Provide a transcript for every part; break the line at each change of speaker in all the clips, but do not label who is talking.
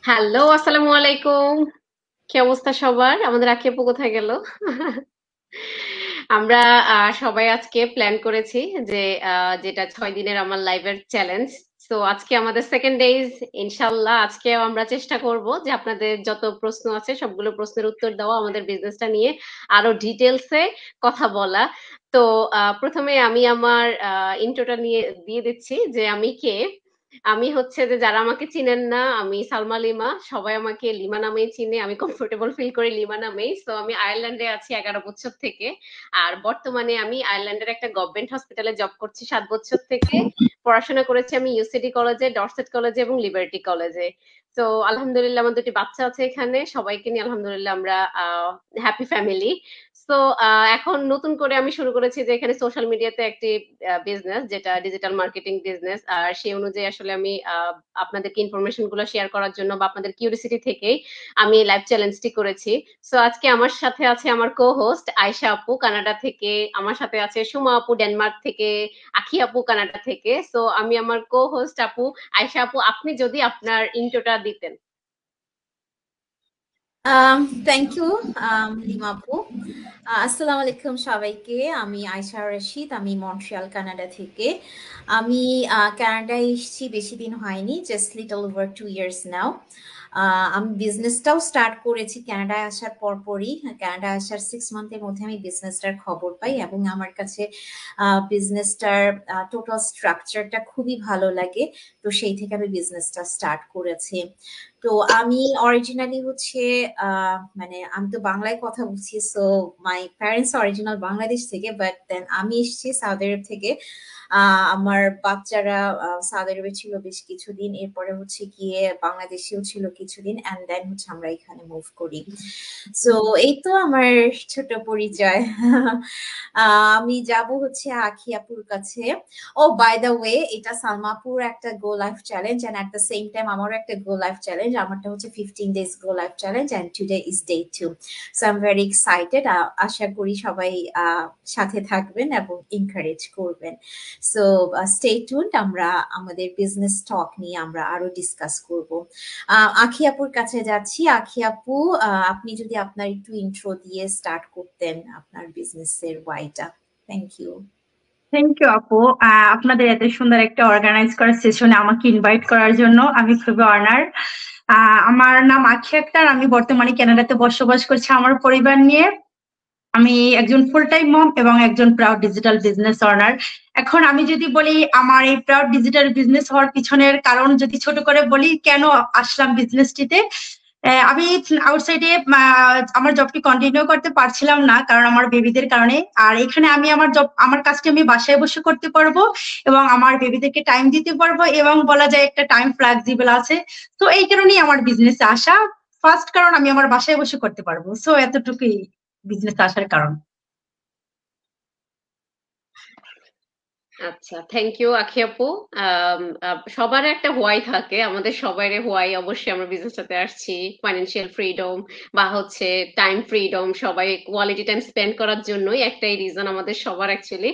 Hello, আসসালামু আলাইকুম। কি অবস্থা সবার? আমাদের আকি আপু কোথায় গেল? আমরা সবাই আজকে প্ল্যান করেছি যে যেটা 6 দিনের আমার লাইভের চ্যালেঞ্জ। তো আজকে আমাদের সেকেন্ড ডেজ। ইনশাল্লাহ আজকেও আমরা চেষ্টা করব যে আপনাদের যত প্রশ্ন আছে সবগুলো প্রশ্নের উত্তর দেওয়া, আমাদের বিজনেসটা নিয়ে আরো ডিটেলসে কথা বলা। তো প্রথমে আমি আমার ইন্ট্রোটা নিয়ে দিয়ে দিচ্ছি যে আমি কে। আমি হচ্ছে যে যারা আমাকে চিনেন না, আমি সালমা লিমা। সবাই আমাকে লিমা নামেই চিনে, আমি কমফোর্টেবল ফিল করি লিমা নামেই। তো আমি আয়ারল্যান্ডে আছি 11 বছর থেকে। আর বর্তমানে আমি আয়ারল্যান্ডের একটা গভর্নমেন্ট হসপিটালে জব করছি 7 বছর থেকে। পড়াশোনা করেছি আমি ইউসিডি কলেজে, ডরসেট কলেজে এবং লিবার্টি কলেজে। তো আলহামদুলিল্লাহ আমার দুটি বাচ্চা আছে এখানে, সবাইকে নিয়ে আলহামদুলিল্লাহ আমরা হ্যাপি ফ্যামিলি। তো এখন নতুন করে আমি শুরু করেছি যে এখানে সোশ্যাল মিডিয়াতে একটি বিজনেস, যেটা ডিজিটাল মার্কেটিং বিজনেস। আর সেই অনুযায়ী আসলে আমি আপনাদেরকে ইনফরমেশন গুলো শেয়ার করার জন্য বা আপনাদের কিউরিসিটি থেকেই আমি লাইভ চ্যালেঞ্জটি করেছি। সো আজকে আমার সাথে আছে আমার কো হোস্ট আয়শা আপু কানাডা থেকে, আমার সাথে আছে সুমা আপু ডেনমার্ক থেকে, আখি আপু কানাডা থেকে। সো আমি আমার কো হোস্ট আপু আয়শা আপু, আপনি যদি আপনার ইন্ট্রোটা দিতেন।
থ্যাংক ইউ লিমা আপু। আসসালামু আলাইকুম সবাইকে। আমি আয়শা রশিদ, আমি মন্ট্রিয়াল কানাডা থেকে। আমি কানাডায় এসেছি বেশি দিন হয়নি, just little over 2 years now. আমি বিজনেসটাও স্টার্ট করেছি কানাডায় আসার পরপরই। কানাডায় আসার 6 মান্থের মধ্যে আমি বিজনেসটার খবর পাই এবং আমার কাছে বিজনেসটার টোটাল স্ট্রাকচারটা খুবই ভালো লাগে। তো সেই থেকে আমি বিজনেসটা স্টার্ট করেছি। তো আমি অরিজিনালি হচ্ছে মানে আমি তো বাংলায় কথা বলছি, so my parents original Bangladesh থেকে, বাট দেন আমি এসেছি সৌদি আরব থেকে। আমার বাচ্চারা সৌদি আরবে ছিল বেশ কিছুদিন, এরপরে হচ্ছে গিয়ে বাংলাদেশেও ছিল কিছুদিন, অ্যান্ড দেন হচ্ছে আমরা এখানে মুভ করি। সো এই তো আমার ছোট পরিচয়। আমি যাব হচ্ছে আখি আপুর কাছে। ও বাই দ্য ওয়ে, এটা সালমাপুর একটা go life challenge, and at the same time আমারও একটা গো লাইফ চ্যালেঞ্জ। আমারটা হচ্ছে 15 days go life challenge, and today is day 2। So I am very excited. আশা করি সবাই সাথে থাকবেন এবং এনকারেজ করবেন। সো স্টে টিউনড, আমরা আমাদের বিজনেস টক নিয়ে আমরা আরো ডিসকাস করব। আখি আপুর কাছে যাচ্ছি। আখি আপু, আপনি যদি আপনার একটু ইন্ট্রো দিয়ে স্টার্ট করতেন আপনার বিজনেসের ওয়াইটা। Thank you.
থ্যাংক ইউ আপু। আপনাদের এত সুন্দর একটা অর্গানাইজ করার সেশনে আমাকে ইনভাইট করার জন্য আমি খুবই অনার। আমার নাম আখি আক্তার, আমি বর্তমানে কানাডাতে বসবাস করছি আমার পরিবার নিয়ে। আমি একজন ফুল টাইম মম এবং একজন প্রাউড ডিজিটাল বিজনেস অনার। এখন আমি যদি বলি আমার এই প্রাউড ডিজিটাল বিজনেস হওয়ার পিছনের কারণ যদি ছোট করে বলি, কেন আসলাম বিজনেসটিতে। আমি আউটসাইডে আমার জবটি কন্টিনিউ করতে পারছিলাম না, কারণ আমার বেবিদের কারণে। আর এখানে আমি আমার কাজটি আমি বাসায় বসে করতে পারবো এবং আমার বেবিদেরকে টাইম দিতে পারবো, এবং বলা যায় একটা টাইম ফ্লেক্সিবল আছে। তো এই কারণেই আমার বিজনেসে আসা। ফার্স্ট কারণ, আমি আমার বাসায় বসে করতে পারবো। সো এতটুকুই বিজনেস আসার কারণ।
আচ্ছা, থ্যাংক ইউ আখি আপু। সবার একটা হোয়াই থাকে, আমাদের সবারই হোয়াই অবশ্যই আমরা বিজনেসটাতে আসছি ফাইন্যান্সিয়াল ফ্রিডম বা হচ্ছে টাইম ফ্রিডম, সবাই কোয়ালিটি টাইম স্পেন্ড করার জন্যই একটাই রিজন আমাদের সবার অ্যাকচুয়ালি।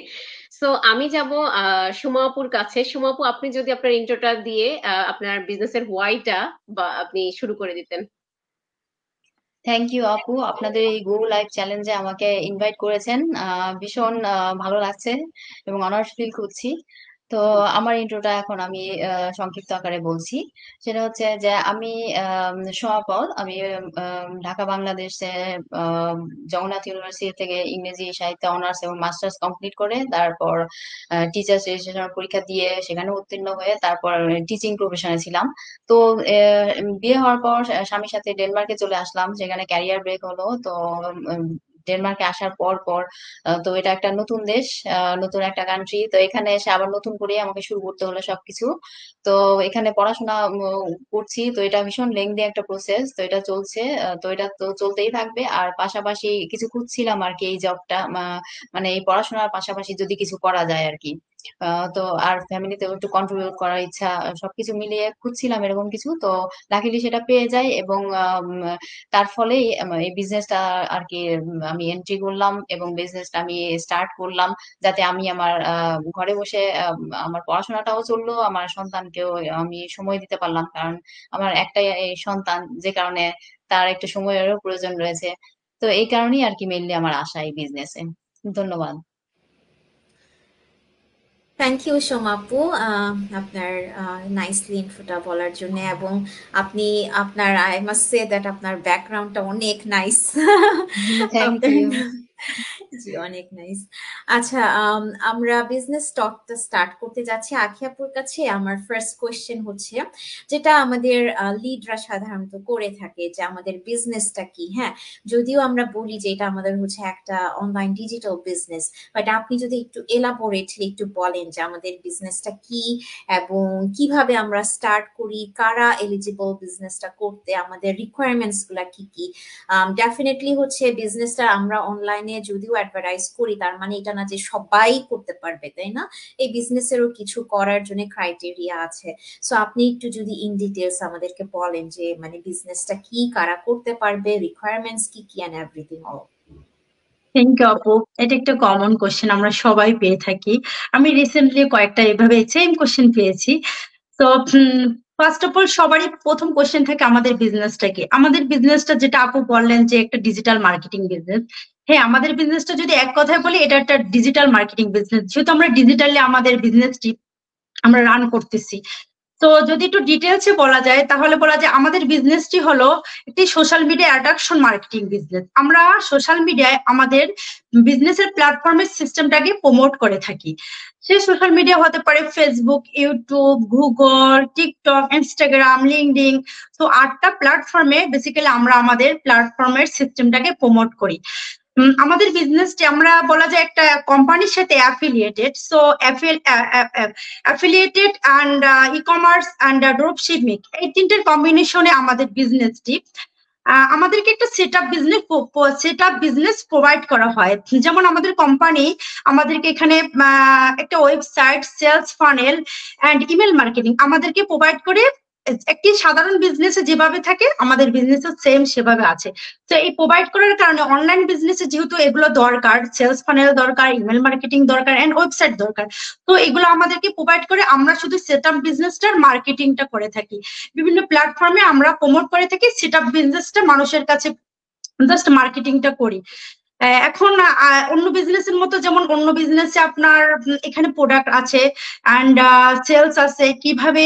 সো আমি যাব সুমা আপুর কাছে। সুমা আপু, আপনি যদি আপনার ইন্ট্রোটা দিয়ে আপনার বিজনেসের হোয়াইটা বা আপনি শুরু করে দিতেন।
থ্যাংক ইউ আপু, আপনাদের এই গো লাইভ চ্যালেঞ্জে আমাকে ইনভাইট করেছেন। ভীষণ ভালো লাগছে এবং অনার্স ফিল করছি। তো আমার ইন্ট্রোটা এখন আমি সংক্ষিপ্ত আকারে বলছি। সেটা হচ্ছে যে আমি সমাপদ, আমি ঢাকা বাংলাদেশে আম, জগন্নাথ ইউনিভার্সিটি থেকে ইংরেজি সাহিত্যে অনার্স এবং মাস্টার্স কমপ্লিট করে তারপর টিচার্স রেজিস্ট্রেশন পরীক্ষা দিয়ে সেখানে উত্তীর্ণ হয়ে তারপর টিচিং প্রফেশনে ছিলাম। তো বিয়ে হওয়ার পর স্বামীর সাথে ডেনমার্কে চলে আসলাম, সেখানে ক্যারিয়ার ব্রেক হলো। তো উম, ডেনমার্কে আসার পর পর তো এটা একটা নতুন দেশ, নতুন একটা কান্ট্রি। তো এখানে এসে আবার নতুন করে আমাকে শুরু করতে হলো সবকিছু। তো এখানে পড়াশোনা করছি, তো এটা ভীষণ লেংদি একটা প্রসেস। তো এটা চলছে, তো এটা তো চলতেই থাকবে। আর পাশাপাশি কিছু খুঁজছিলাম আর কি, এই জবটা মানে এই পড়াশোনার পাশাপাশি যদি কিছু করা যায় আর কি। তো আর ফ্যামিলিতেও একটু কন্ট্রিবিউট করার ইচ্ছা, সবকিছু মিলিয়ে খুঁজছিলাম এরকম কিছু। তো লাকিলি সেটা পেয়ে যাই, এবং তার ফলেই এই বিজনেসটা আর কি আমি এন্ট্রি করলাম, এবং বিজনেসটা আমি স্টার্ট করলাম, যাতে আমি আমার ঘরে বসে আমার পড়াশোনাটাও চললো, আমার সন্তানকেও আমি সময় দিতে পারলাম, কারণ আমার একটাই এই সন্তান, যে কারণে তার একটু সময়েরও প্রয়োজন রয়েছে। তো এই কারণেই আর কি মেইনলি আমার আশা এই বিজনেসে। ধন্যবাদ।
থ্যাংক ইউ সোমা আপু, আপনার নাইসলি ইনফোটা বলার জন্য। এবং আপনি আপনার, আই মাস্ট সে দ্যাট আপনার ব্যাকগ্রাউন্ডটা অনেক নাইস।
থ্যাংক
আপনার
ইউ।
জি, অনেক নাইস। আচ্ছা, আমরা বিজনেস টকটা স্টার্ট করতে যাচ্ছি। আখি আপুর কাছে আমার ফার্স্ট কোয়েশ্চেন হচ্ছে, যেটা আমাদের লিডরা সাধারণত করে থাকে, যে আমাদের বিজনেসটা কি। হ্যাঁ, যদিও আমরা বলি যে এটা আমাদের হচ্ছে একটা অনলাইন ডিজিটাল বিজনেস, বাট আপনি যদি একটু এলাবোরেটলি একটু বলেন যে আমাদের বিজনেসটা কি এবং কিভাবে আমরা স্টার্ট করি, কারা এলিজিবল বিজনেসটা করতে, আমাদের রিকোয়ারমেন্টস গুলা কি কি। ডেফিনেটলি হচ্ছে বিজনেসটা আমরা অনলাইনে যদিও অ্যাডভার্টাইজ করি, তার মানে এটা না যে সবাই করতে পারবে, তাই না? এই বিজনেসেরও কিছু করার জন্য ক্রাইটেরিয়া আছে। সো আপনি একটু যদি ইন ডিটেলস আমাদেরকে বলেন যে মানে বিজনেসটা কি, কারা করতে পারবে, রিকোয়ারমেন্টস কি কি, and everything all.
Thank you আপু, এটা একটা কমন কোশ্চেন আমরা সবাই পেয়ে থাকি। আমি রিসেন্টলি কয়েকটা এভাবে সেম কোশ্চেন পেয়েছি। তো ফার্স্ট অফ অল সবারই প্রথম কোশ্চেন থাকে আমাদের বিজনেসটা কি। আমাদের বিজনেসটা, যেটা আপু বললেন যে একটা ডিজিটাল মার্কেটিং বিজনেস, হ্যাঁ আমাদের বিজনেসটা যদি এক কথায় বলি, এটা একটা ডিজিটাল মার্কেটিং বিজনেস, যেহেতু আমরা ডিজিটালি আমাদের বিজনেসটি আমরা রান করতেছি। তো যদি একটু ডিটেলসে বলা যায়, তাহলে বলা যায় আমাদের বিজনেসটি হলো একটি social media attraction marketing business. আমরা সোশ্যাল মিডিয়ায় আমাদের বিজনেসের প্ল্যাটফর্মের সিস্টেমটাকে প্রমোট করে থাকি। সে সোশ্যাল মিডিয়া হতে পারে Facebook, YouTube, Google, TikTok, Instagram, LinkedIn. তো 8টা প্ল্যাটফর্মে বেসিক্যালি আমরা আমাদের প্ল্যাটফর্মের সিস্টেমটাকে প্রমোট করি। আমাদের বিজনেসটি আমরা বলা যায় একটা কোম্পানির সাথে affiliated. So affiliated and e-commerce and drop shipping, এই তিনটের কম্বিনেশনে আমাদের বিজনেসটি, আমাদেরকে একটা সেট আপ বিজনেস প্রোভাইড করা হয়। যেমন আমাদের কোম্পানি আমাদেরকে এখানে একটা website, sales funnel and email marketing আমাদেরকে প্রোভাইড করে। একটি সাধারণ বিজনেসে যেভাবে থাকে আমাদের বিজনেসে সেম সেভাবে আছে। তো এই প্রোভাইড করার কারণে অনলাইন বিজনেসে যেহেতু এগুলো দরকার, সেলস ফানেল দরকার, ইমেল মার্কেটিং দরকার এন্ড ওয়েবসাইট দরকার, তো এগুলো আমাদেরকে প্রোভাইড করে আমরা শুধু সেট আপ বিজনেসটার মার্কেটিংটা করে থাকি। বিভিন্ন প্ল্যাটফর্মে আমরা প্রমোট করে থাকি, সেট আপ বিজনেসটা মানুষের কাছে জাস্ট মার্কেটিংটা করি। এখন অন্য বিজনেসের মতো, যেমন অন্য বিজনেসে আপনার এখানে প্রোডাক্ট আছে অ্যান্ড সেলস আছে, কিভাবে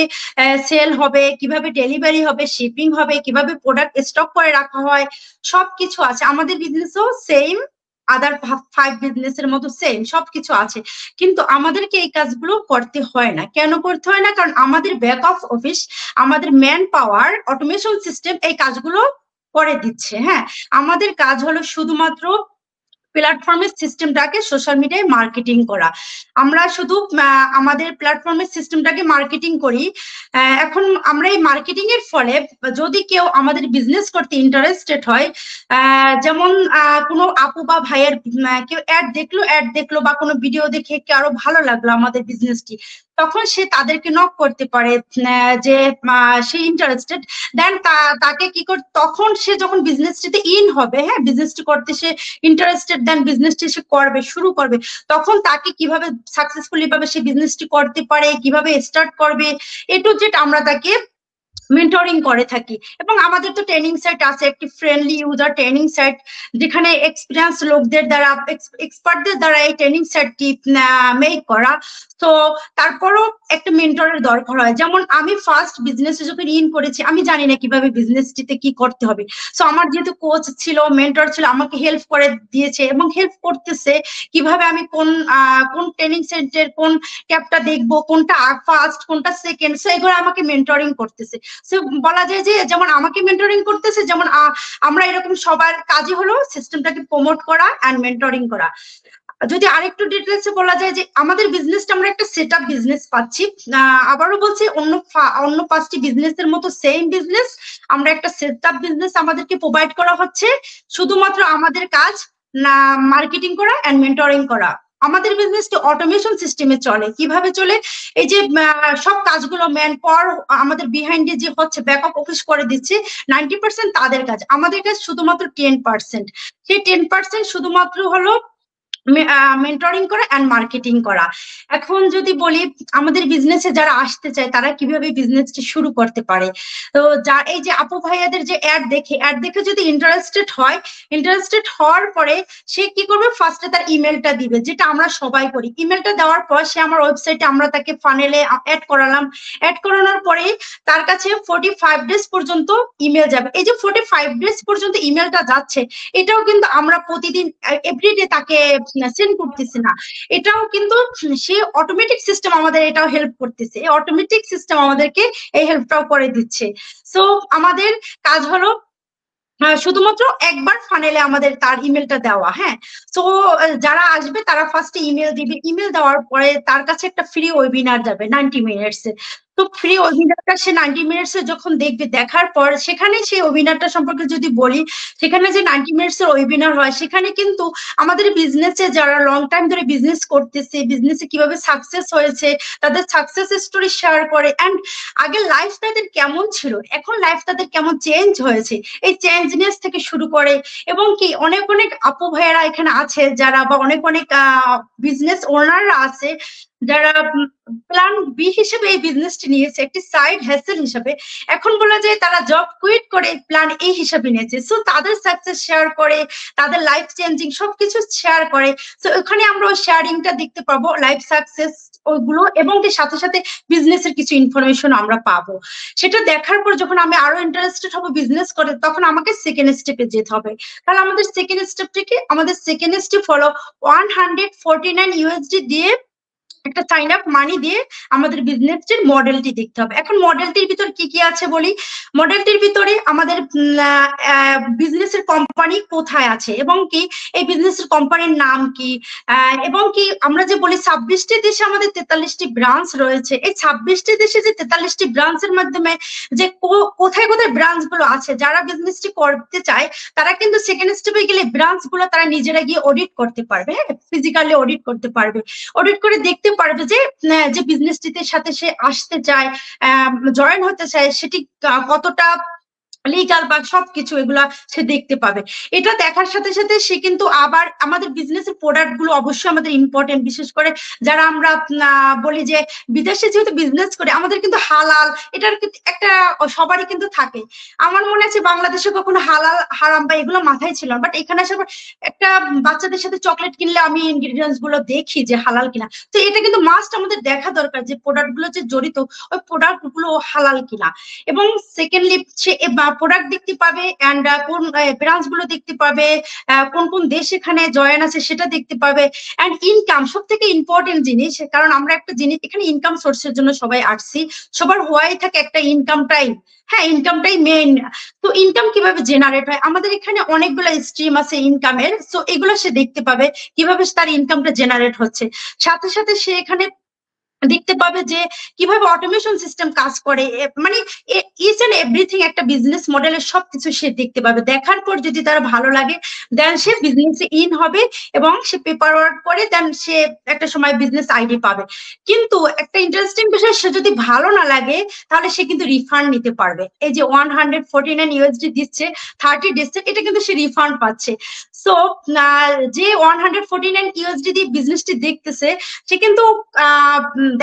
সেল হবে, কিভাবে ডেলিভারি হবে, শিপিং হবে, কিভাবে প্রোডাক্ট স্টক করে রাখা হয়, সবকিছু আছে। আমাদের বিজনেসও সেম, আদার 5 বিজনেসের মতো সেম সবকিছু আছে। কিন্তু আমাদেরকে এই কাজগুলো করতে হয় না। কেন করতে হয় না? কারণ আমাদের ব্যাক অফ অফিস, আমাদের ম্যান পাওয়ার, অটোমেশন সিস্টেম এই কাজগুলো করে দিচ্ছে। হ্যাঁ, আমাদের কাজ হলো শুধুমাত্র প্ল্যাটফর্মের সিস্টেমটাকে সোশ্যাল মিডিয়ায় মার্কেটিং করা। আমরা শুধু আমাদের প্ল্যাটফর্মের সিস্টেমটাকে মার্কেটিং করি। এখন আমরা এই মার্কেটিং এর ফলে যদি কেউ আমাদের বিজনেস করতে ইন্টারেস্টেড হয়, যেমন কোনো আপু বা ভাইয়ের কেউ অ্যাড দেখলো বা কোনো ভিডিও দেখে কারো ভালো লাগলো আমাদের বিজনেসটি, তখন সে তাদেরকে নক করতে পারে যে সে ইন্টারেস্টেড। দেন তাকে কি করে, তখন সে যখন বিজনেসটিতে ইন হবে, হ্যাঁ বিজনেসটি করতে সে ইন্টারেস্টেড, দেন বিজনেসটি সে করবে, শুরু করবে, তখন তাকে কিভাবে সাকসেসফুলি ভাবে সে বিজনেসটি করতে পারে, কিভাবে স্টার্ট করবে, এ টু জেড আমরা তাকে মেন্টরিং করে থাকি। এবং আমাদের তো ট্রেনিং সাইট আছে, একটি ফ্রেন্ডলি ইউজার ট্রেনিং সাইট, যেখানে এক্সপিরিয়েন্স লোকদের দ্বারা, এক্সপার্টদের দ্বারা এই ট্রেনিং সাইটটি মেক করা। তো তারপরও একটা মেন্টরের দরকার হয়। যেমন আমি ফার্স্ট বিজনেসে যখন ইন করেছি, আমি জানি না কিভাবে বিজনেসটিতে কি করতে হবে। সো আমার যেহেতু কোচ ছিল, মেন্টর ছিল, আমাকে হেল্প করে দিয়েছে এবং হেল্প করতেছে কিভাবে আমি কোন ট্রেনিং সেন্টার, কোন ক্যাপটা দেখবো, কোনটা ফার্স্ট, কোনটা সেকেন্ড, সো এগুলো আমাকে মেন্টরিং করতেছে। সো বলা যায় যে যেমন আমাকে মেন্টরিং করতেছে, যেমন আমরা এরকম সবার কাজই হলো সিস্টেমটাকে প্রমোট করা অ্যান্ড মেন্টরিং করা। যদি আরেকটু ডিটেলসে বলা যায় যে আমাদের বিজনেসটা আমরা একটা সেট আপ বিজনেস পাচ্ছি। আবারও বলছি, অন্য 5টি বিজনেসের মতো সেম বিজনেস, আমরা একটা সেট আপ বিজনেস আমাদেরকে প্রোভাইড করা হচ্ছে। শুধুমাত্র আমাদের কাজ না মার্কেটিং করা অ্যান্ড মেন্টরিং করা। আমাদের বিজনেসটি অটোমেশন সিস্টেমে চলে। কিভাবে চলে? এই যে সব কাজগুলো ম্যান পাওয়ার আমাদের বিহাইন্ডে যে হচ্ছে ব্যাকআপ অফিস করে দিচ্ছে, 90% তাদের কাজ, আমাদের কাজ শুধুমাত্র 10%। সেই 10% শুধুমাত্র হলো মেন্টরিং করা অ্যান্ড মার্কেটিং করা। এখন যদি বলি আমাদের বিজনেসে যারা আসতে চায় তারা কিভাবে বিজনেসটি শুরু করতে পারে, তো যা এই যে আপু ভাইয়াদের যে অ্যাড দেখে যদি ইন্টারেস্টেড হওয়ার পরে সে কি করবে, ফার্স্টে তার ইমেলটা দিবে, যেটা আমরা সবাই করি। ইমেলটা দেওয়ার পর সে আমার ওয়েবসাইটে, আমরা তাকে ফানেলে অ্যাড করালাম, অ্যাড করানোর পরে তার কাছে 45 ডেজ পর্যন্ত ইমেল যাবে। এই যে 45 ডেজ পর্যন্ত ইমেলটা যাচ্ছে, এটাও কিন্তু আমরা প্রতিদিন এভরিডে তাকে সেন্ড করতেছি না, এটাও কিন্তু সে অটোমেটিক সিস্টেম আমাদের এটাও হেল্প করতেছে, অটোমেটিক সিস্টেম আমাদেরকে এই হেল্পটাও করে দিচ্ছে। সো আমাদের কাজ হলো শুধুমাত্র একবার ফানেলে আমাদের তার ইমেলটা দেওয়া। হ্যাঁ, তো যারা আসবে তারা ফার্স্টে ইমেল দিবে, ইমেল দেওয়ার পরে তার কাছে একটা ফ্রি ওয়েবিনার যাবে 90 মিনিটস। তো ফ্রি ওয়েবিনারটা সে 90 মিনিটস যখন দেখবে, দেখার পর সেখানে সেই ওয়েবিনারটা সম্পর্কে যদি বলি, সেখানে যে 90 মিনিটস এর ওয়েবিনার হয়, সেখানে কিন্তু আমাদের বিজনেসে যারা লং টাইম ধরে বিজনেস করতেছে, বিজনেসে কিভাবে সাকসেস হয়েছে, তাদের সাকসেস স্টোরি শেয়ার করে, অ্যান্ড আগে লাইফ তাদের কেমন ছিল, এখন লাইফ তাদের কেমন চেঞ্জ হয়েছে, এই চেঞ্জনেস থেকে শুরু করে। এবং কি অনেক অনেক আপু ভাইয়েরা এখানে আছে যারা, বা অনেক অনেক বিজনেস ওনাররা আছে যারা প্ল্যান বি হিসেবে এই বিজনেসটি নিয়েছে, একটি সাইড হ্যাসেল হিসেবে। এখন বলা যায় তারা জব কুইট করে প্ল্যান এ হিসেবে নিয়েছে। সো তাদের সাকসেস শেয়ার করে, তাদের লাইফ চেঞ্জিং সবকিছু শেয়ার করে। সো ওখানে আমরা ওই শেয়ারিংটা দেখতে পাবো, লাইফ সাকসেস ওইগুলো, এবং এর সাথে সাথে বিজনেসের কিছু ইনফরমেশন আমরা পাবো। সেটা দেখার পর যখন আমি আরো ইন্টারেস্টেড হবো বিজনেস করে, তখন আমাকে সেকেন্ড স্টেপে যেতে হবে। তাহলে আমাদের সেকেন্ড স্টেপটিকে, আমাদের সেকেন্ড স্টেপ হলো 149 USD দিয়ে, একটা সাইন আপ মানি দিয়ে আমাদের বিজনেসটির মডেলটি দেখতে হবে। এখন মডেলটির ভিতর কি কি আছে বলি। মডেলটির ভিতরে আমাদের বিজনেসের কোম্পানি কোথায় আছে, এবং কি এই বিজনেসের কোম্পানির নাম কি, এবং কি আমরা যে বলি 26টি দেশে আমাদের 43টি ব্রাঞ্চ রয়েছে, এই 26টি দেশে যে 43টি ব্রাঞ্চের মাধ্যমে যে কোথায় কোথায় ব্রাঞ্চ গুলো আছে, যারা বিজনেসটি করতে চায় তারা কিন্তু সেকেন্ড স্টেপে গেলে ব্রাঞ্চ গুলো তারা নিজেরা গিয়ে অডিট করতে পারবে। হ্যাঁ, ফিজিক্যালি অডিট করতে পারবে, অডিট করে দেখতে পারবে যে যে বিজনেসটিতে সাথে সে আসতে চায়, জয়েন হতে চায়, সেটি কতটা লিগাল বা সবকিছু এগুলা সে দেখতে পাবে। এটা দেখার সাথে সাথে সে কিন্তু আবার আমাদের বিজনেসের প্রোডাক্ট গুলো অবশ্যই আমাদের ইম্পর্টেন্ট, বিশেষ করে যারা আমরা বলি যে বিদেশে যেহেতু বিজনেস করে, আমাদের কিন্তু হালাল এটার একটা সবারই কিন্তু থাকে। আমার মনে আছে বাংলাদেশে কখনো হালাল হারাম বা এগুলো মাথায় ছিল, বাট এখানে আসে একটা বাচ্চাদের সাথে চকলেট কিনলে আমি ইনগ্রিডিয়েন্টস গুলো দেখি যে হালাল কিনা। তো এটা কিন্তু মাস্ট আমাদের দেখা দরকার যে প্রোডাক্ট গুলো যে জড়িত, ওই প্রোডাক্ট গুলো হালাল কিনা। এবং সেকেন্ডলি সে প্রোডাক্ট দেখতে পাবে, অ্যান্ড কোন ব্রাঞ্চ গুলো দেখতে পাবে, কোন কোন দেশ এখানে জয়েন আছে সেটা দেখতে পাবে, অ্যান্ড ইনকাম সব থেকে ইম্পর্টেন্ট জিনিস। কারণ আমরা একটা জিনিস এখানে ইনকাম সোর্সের জন্য সবাই আসছি, সবার হওয়াই থাকে একটা ইনকামটাই। হ্যাঁ, ইনকামটাই মেইন। তো ইনকাম কিভাবে জেনারেট হয়, আমাদের এখানে অনেকগুলো স্ট্রিম আছে ইনকামের। সো এগুলো সে দেখতে পাবে কিভাবে তার ইনকামটা জেনারেট হচ্ছে। সাথে সাথে সে এখানে দেখতে পাবে যে কিভাবে অটোমেশন সিস্টেম কাজ করে, মানে ইচ এন্ড এভরিথিং একটা বিজনেস মডেলের সবকিছু সে দেখতে পাবে। দেখার পর যদি তার ভালো লাগে, দেন সে বিজনেসে ইন হবে এবং সে পেপার ওয়ার্ক করে, দেন সে একটা সময় বিজনেস আইডি পাবে। কিন্তু একটা ইন্টারেস্টিং বিষয়, সে যদি ভালো না লাগে তাহলে সে কিন্তু রিফান্ড নিতে পারবে। এই যে 149 USD দিচ্ছে 30 ডেজ, এটা কিন্তু সে রিফান্ড পাচ্ছে। সো যে 149 USD দিয়ে বিজনেসটি দেখতেছে, সে কিন্তু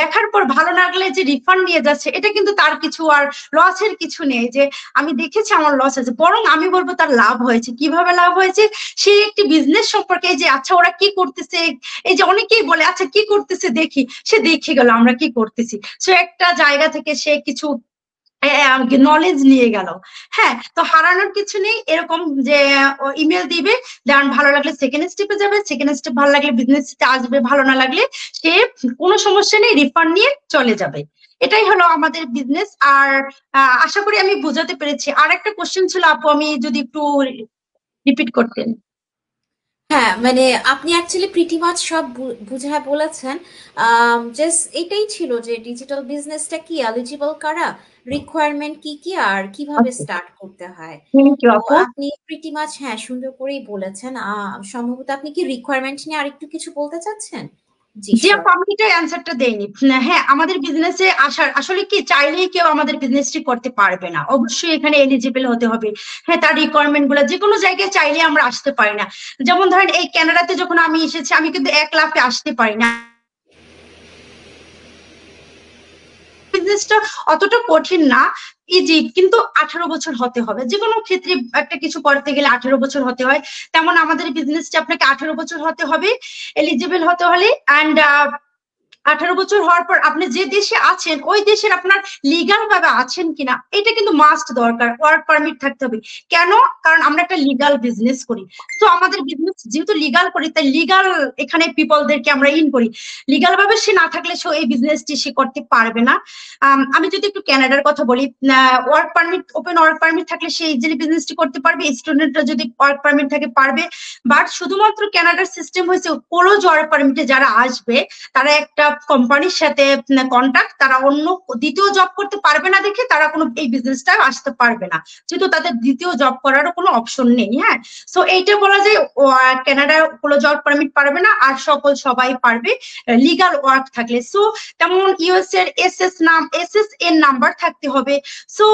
দেখার পর ভালো না লাগলে যে রিফান্ড নিয়ে যাচ্ছে, এটা কিন্তু তার কিছু আর লসের কিছু নেই যে আমি দেখেছি আমার লস আছে, বরং আমি বলবো তার লাভ হয়েছে। কিভাবে লাভ হয়েছে, সে একটি বিজনেস সম্পর্কে যে আচ্ছা ওরা কি করতেছে, এই যে অনেকেই বলে আচ্ছা কি করতেছে দেখি, সে দেখে গেল আমরা কি করতেছি। সে একটা জায়গা থেকে সে কিছু নলেজ নিয়ে গেল। হ্যাঁ, তো হারানোর কিছু নেই। এরকম যে ইমেল দিবে, দেন ভালো লাগলে সেকেন্ড স্টেপে যাবে, সেকেন্ড স্টেপ ভালো লাগলে বিজনেসে আসবে, ভালো না লাগলে সে কোনো সমস্যা নেই, রিফান্ড নিয়ে চলে যাবে। এটাই হলো আমাদের বিজনেস। আর আশা করি আমি বোঝাতে পেরেছি। আর একটা কোশ্চেন ছিল আপু, আমি যদি একটু রিপিট করতেন।
হ্যাঁ, মানে আপনি অ্যাকচুয়ালি প্রিটি মাচ সব বুঝায় বলেছেন। জাস্ট এটাই ছিল যে ডিজিটাল বিজনেসটা কি এলিজিবল কারা, রিকোয়ারমেন্ট কি কি আর কিভাবে
আচ্ছা,
স্টার্ট করতে হয়।
থ্যাংক ইউ
তো
আপু।
আপনি প্রিটি মাচ হ্যাঁ সুন্দর করেই বলেছেন। সম্ভবত আপনি কি রিকোয়ারমেন্ট নিয়ে আরেকটু কিছু বলতে চাচ্ছেন? জি
জি
শিওর।
আপু, আমি এটার অ্যান্সারটা দেইনি। হ্যাঁ, আমাদের বিজনেসে আসার আসলে কি, চাইলেই কেউ আমাদের বিজনেসটি করতে পারবে না, অবশ্যই এখানে এলিজিবল হতে হবে। হ্যাঁ, তার রিকোয়ারমেন্ট গুলো যে কোনো জায়গায় চাইলে আমরা আসতে পারি না। যেমন ধরেন এই কানাডাতে যখন আমি এসেছি, আমি কিন্তু 1 লাখে আসতে পারি না। বিজনেসটা অতটা কঠিন না, ইজি, কিন্তু 18 বছর হতে হবে। যে কোনো ক্ষেত্রে একটা কিছু করতে গেলে 18 বছর হতে হয়, তেমন আমাদের বিজনেসটা আপনাকে 18 বছর হতে হবে এলিজিবল হতে হলে। অ্যান্ড 18 বছর হওয়ার পর আপনি যে দেশে আছেন ওই দেশের আপনার লিগাল ভাবে আছেন কিনা এটা কিন্তু মাস্ট দরকার, ওয়ার্ক পারমিট থাকতে হবে। কেন? কারণ আমরা একটা লিগাল বিজনেস করি। তো আমাদের বিজনেস যেহেতু লিগাল করি, তাই লিগাল এখানে পিপলদেরকে আমরা ইন করি। লিগাল ভাবে সে না থাকলে সে এই বিজনেসটি সে করতে পারবে না। আমি যদি একটু ক্যানাডার কথা বলি, work permit, open work permit থাকলে সে ইজিলি বিজনেসটি করতে পারবে। স্টুডেন্টরা যদি ওয়ার্ক পারমিট থাকে পারবে। বাট শুধুমাত্র ক্যানাডার সিস্টেম হয়েছে ক্লোজ ওয়ার্ক পারমিটে যারা আসবে তারা একটা কোম্পানির সাথে কন্ট্যাক্ট, তারা অন্য দ্বিতীয় জব করতে পারবে না দেখে তারা কোনো এই বিজনেসটা আসতে পারবে না, যেহেতু তাদের দ্বিতীয় জব করারও কোনো অপশন নেই। হ্যাঁ, সো এইটা বলা যায় কানাডার ক্লোজ ওয়ার্ক পারমিট পারবে না, আর সবাই পারবে লিগাল ওয়ার্ক থাকলে। সো তেমন ইউএস এর এসএসএন নাম্বার থাকতে হবে। সো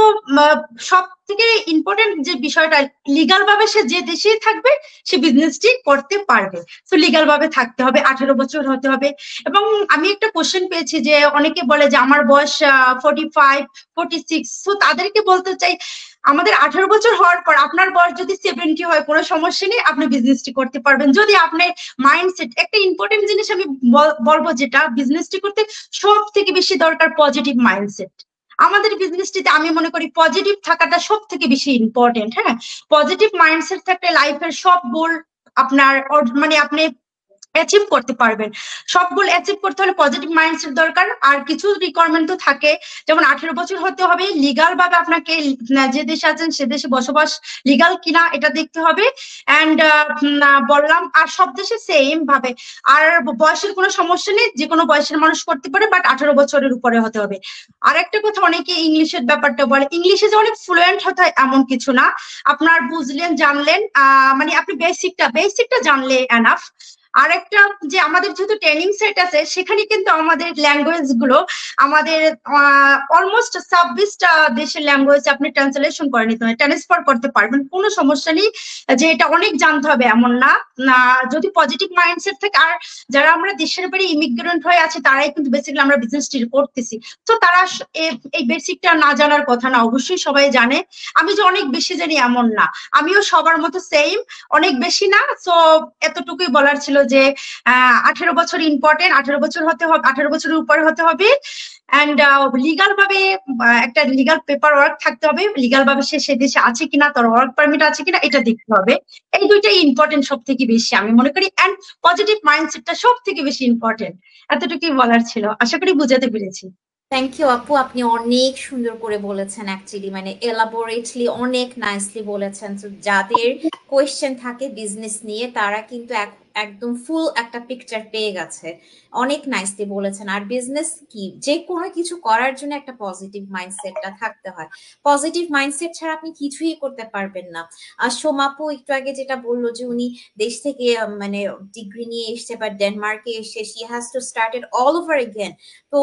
সব থেকে ইম্পর্টেন্ট যে বিষয়টা, লিগাল ভাবে সে যে দেশেই থাকবে সে বিজনেসটি করতে পারবে। সো লিগাল ভাবে থাকতে হবে, 18 বছর হতে হবে। এবং আমি একটা কোশ্চেন পেয়েছি যে অনেকে বলে যে আমার বয়স 45, 46। সো তাদেরকে বলতে চাই, আমাদের 18 বছর হওয়ার পর আপনার বয়স যদি 70 হয় কোনো সমস্যা নেই, আপনি বিজনেসটি করতে পারবেন যদি আপনার মাইন্ডসেট। একটা ইম্পর্টেন্ট জিনিস আমি বলবো, যেটা বিজনেসটি করতে সব থেকে বেশি দরকার পজিটিভ মাইন্ডসেট। আমাদের বিজনেসটিতে আমি মনে করি পজিটিভ থাকাটা সব থেকে বেশি ইম্পর্টেন্ট। হ্যাঁ, পজিটিভ মাইন্ডসেট থাকলে লাইফের সব গোল আপনার মানে আপনি অ্যাচিভ করতে পারবেন। সব গোল অ্যাচিভ করতে হলে পজিটিভ মাইন্ডসেট দরকার। আর কিছু রিকোয়ারমেন্ট তো থাকে, যেমন 18 বছর হতে হবে, লিগাল ভাবে আপনাকে যে দেশে আছেন সে দেশে বসবাস লিগাল কিনা এটা দেখতে হবে। অ্যান্ড বললাম, আর সব দেশে সেম ভাবে। আর বয়সের কোনো সমস্যা নেই, যে কোনো বয়সের মানুষ করতে পারে, বাট 18 বছরের উপরে হতে হবে। আর একটা কথা, অনেকে ইংলিশের ব্যাপারটা বলে, ইংলিশে যে অনেক ফ্লুয়েন্ট হতে হয় এমন কিছু না। আপনার বুঝলেন, জানলেন, মানে আপনি বেসিকটা জানলে এনাফ। আর একটা, যে আমাদের যেহেতু ট্রেনিং সেট আছে, সেখানে কিন্তু আমাদের ল্যাঙ্গুয়েজ গুলো আমাদের অলমোস্ট 26টা দেশের ল্যাঙ্গুয়েজ আপনি ট্রান্সলেশন করে নিতে হয়, ট্রান্সফার করতে পারবেন, কোনো সমস্যা নেই। যে এটা অনেক জানতে হবে এমন না, যদি পজিটিভ মাইন্ডসেট থাকে। আর যারা আমরা দেশের বাড়ি ইমিগ্রেন্ট হয়ে আছে তারাই কিন্তু বেসিক্যালি আমরা বিজনেসটি করতেছি। তো তারা এই বেসিকটা না জানার কথা না, অবশ্যই সবাই জানে। আমি যে অনেক বেশি জানি এমন না, আমিও সবার মতো সেম, অনেক বেশি না। সো এতটুকুই বলার ছিল যে 18 বছর ইম্পর্টেন্ট, 18 বছর হতে হবে, 18 বছরের উপরে হতে হবে। অ্যান্ড লিগাল ভাবে একটা লিগাল পেপার ওয়ার্ক থাকতে হবে, লিগাল ভাবে সে দেশে আছে কিনা, তার ওয়ার্ক পারমিট আছে কিনা এটা দেখতে হবে। এই দুইটাই ইম্পর্টেন্ট সব থেকে বেশি আমি মনে করি। অ্যান্ড পজিটিভ মাইন্ডসেটটা সব থেকে বেশি ইম্পর্টেন্ট। এতটুকুই বলার ছিল, আশা করি বুঝাতে পেরেছি।
থ্যাংক ইউ আপু, আপনি অনেক সুন্দর করে বলেছেন, অ্যাকচুয়ালি মানে এলাবোরেটলি অনেক নাইসলি বলেছেন। তো যাদের কোয়েশ্চেন থাকে বিজনেস নিয়ে তারা কিন্তু একদম ফুল একটা পিকচার পেয়ে গেছে। অনেক নাইসলি বলেছেন। আর বিজনেস কি, যে কোনো কিছু করার জন্য একটা পজিটিভ মাইন্ডসেটটা থাকতে হয়। পজিটিভ মাইন্ডসেট ছাড়া আপনি কিছুই করতে পারবেন না। আর সোমাপু একটু আগে যেটা বললো যে উনি দেশ থেকে মানে ডিগ্রি নিয়ে এসছে বা ডেনমার্কে এসে she has to start it all over again. তো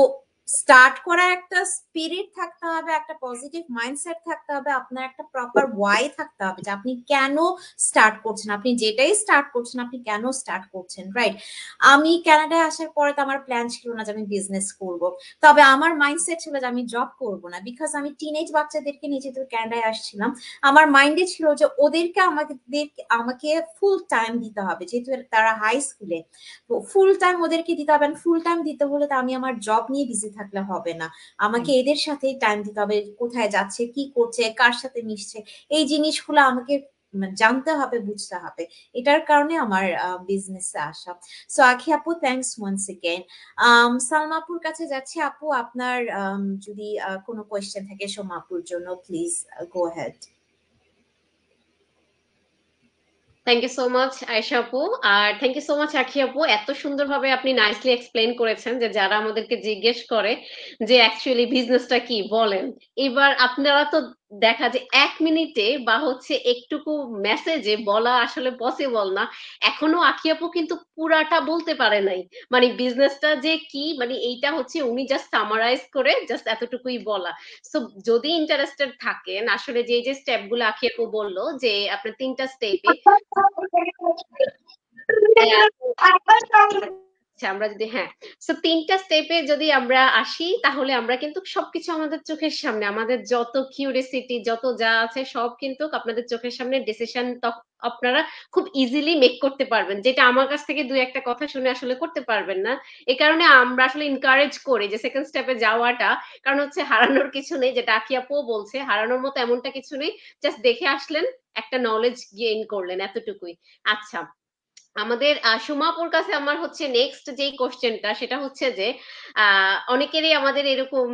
স্টার্ট করার একটা স্পিরিট থাকতে হবে, একটা পজিটিভ মাইন্ডসেট থাকতে হবে, আপনার একটা প্রপার ওয়াই থাকতে হবে যে আপনি কেন স্টার্ট করছেন, আপনি যেটাই স্টার্ট করছেন আপনি কেন স্টার্ট করছেন, রাইট? আমি কানাডায় আসার পরে তো আমার প্ল্যান ছিল না যে আমি বিজনেস করব, তবে আমার মাইন্ডসেট ছিল যে আমি জব করব না, বিকজ আমি টিনেজ বাচ্চাদেরকে নিয়ে যেহেতু কানাডায় আসছিলাম, আমার মাইন্ডে ছিল যে ওদেরকে আমাকে ফুল টাইম দিতে হবে, যেহেতু তারা হাই স্কুলে, তো ফুল টাইম ওদেরকে দিতে হবে। ফুল টাইম দিতে হলে তো আমি আমার জব নিয়ে বিজি থাকলে হবে না, আমাকে এদের সাথেই টাইম দিতে হবে, কোথায় যাচ্ছে, কি করছে, কার সাথে মিশছে, এই জিনিসগুলো আমাকে জানতে হবে, বুঝতে হবে। এটার কারণে আমার বিজনেসে আসা। সো আখি আপু, থ্যাংকস ওয়ান্স এগেইন। সালমা আপুর কাছে যাচ্ছি। আপু আপনার যদি কোনো কোয়েশ্চেন থাকে সোমা আপুর জন্য, please go ahead.
Thank you so much Ayesha আপু, আর thank you so much Akhi আপু। এত সুন্দরভাবে আপনি নাইসলি এক্সপ্লেন করেছেন যে যারা আমাদেরকে জিজ্ঞেস করে যে অ্যাকচুয়ালি বিজনেসটা কি বলেন, এবার আপনারা তো দেখা যায় 1 মিনিটে বা হচ্ছে একটুকু মেসেজে বলা আসলে পসিবল না। এখনো আখি আপু কিন্তু পুরাটা বলতে পারে নাই, মানে বিজনেসটা যে কি, মানে এইটা হচ্ছে উনি জাস্ট সামারাইজ করে জাস্ট এতটুকুই বলা। সো যদি ইন্টারেস্টেড থাকেন আসলে যে যে স্টেপ গুলো আখি আপু বললো যে আপনার 3টা স্টেপে, আচ্ছা আমরা যদি হ্যাঁ, সো 3টা স্টেপে যদি আমরা আসি তাহলে আমরা কিন্তু সবকিছু আমাদের চোখের সামনে, আমাদের যত কিউরিসিটি যত যা আছে সব কিন্তু আপনাদের চোখের সামনে ডিসিশন আপনারা খুব ইজিলি মেক করতে পারবেন, যেটা আমার কাছ থেকে দুই একটা কথা শুনে আসলে করতে পারবেন না। এই কারণে আমরা আসলে এনকারেজ করি যে সেকেন্ড স্টেপে যাওয়াটা, কারণ হচ্ছে হারানোর কিছু নেই, যেটা আকি আপু বলছে হারানোর মতো এমনটা কিছু নেই, জাস্ট দেখে আসলেন, একটা নলেজ গেইন করলেন, এতটুকুই। আচ্ছা, আমাদের সুমাপুর কাছে আমার হচ্ছে নেক্সট যেই কোশ্চেনটা সেটা হচ্ছে যে অনেকেরই আমাদের এরকম,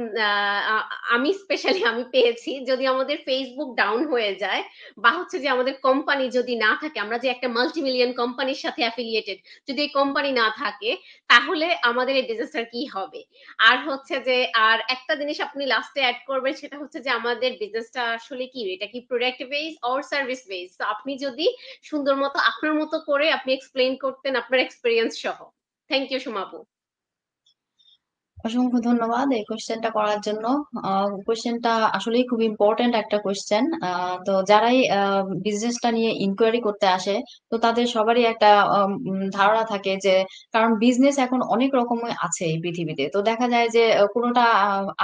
আমি স্পেশালি আমি পেয়েছি, যদি আমাদের ফেসবুক ডাউন হয়ে যায় বা হচ্ছে যে আমাদের কোম্পানি যদি না থাকে, আমরা যে একটা মাল্টি মিলিয়ন কোম্পানির সাথে অ্যাফিলিয়েটেড, যদি এই কোম্পানি না থাকে তাহলে আমাদের এই বিজনেসটার কি হবে। আর হচ্ছে যে আর একটা জিনিস আপনি লাস্টে অ্যাড করবেন, সেটা হচ্ছে যে আমাদের বিজনেসটা আসলে কি, এটা কি product base or service base. তো আপনি যদি সুন্দর মতো আপনার মতো করে আপনি এক্সপ্লেইন করতেন আপনার এক্সপিরিয়েন্স সহ। থ্যাংক ইউ সুমাপু।
অসংখ্য ধন্যবাদ এই কোশ্চেনটা করার জন্য। কোশ্চেনটা আসলেই খুব ইম্পর্ট্যান্ট একটা কোশ্চেন। তো যারাই বিজনেসটা নিয়ে ইনকোয়ারি করতে আসে, তো তাদের সবারই একটা ধারণা থাকে যে, কারণ বিজনেস এখন অনেক রকমের আছে এই পৃথিবীতে, তো দেখা যায় যে কোনোটা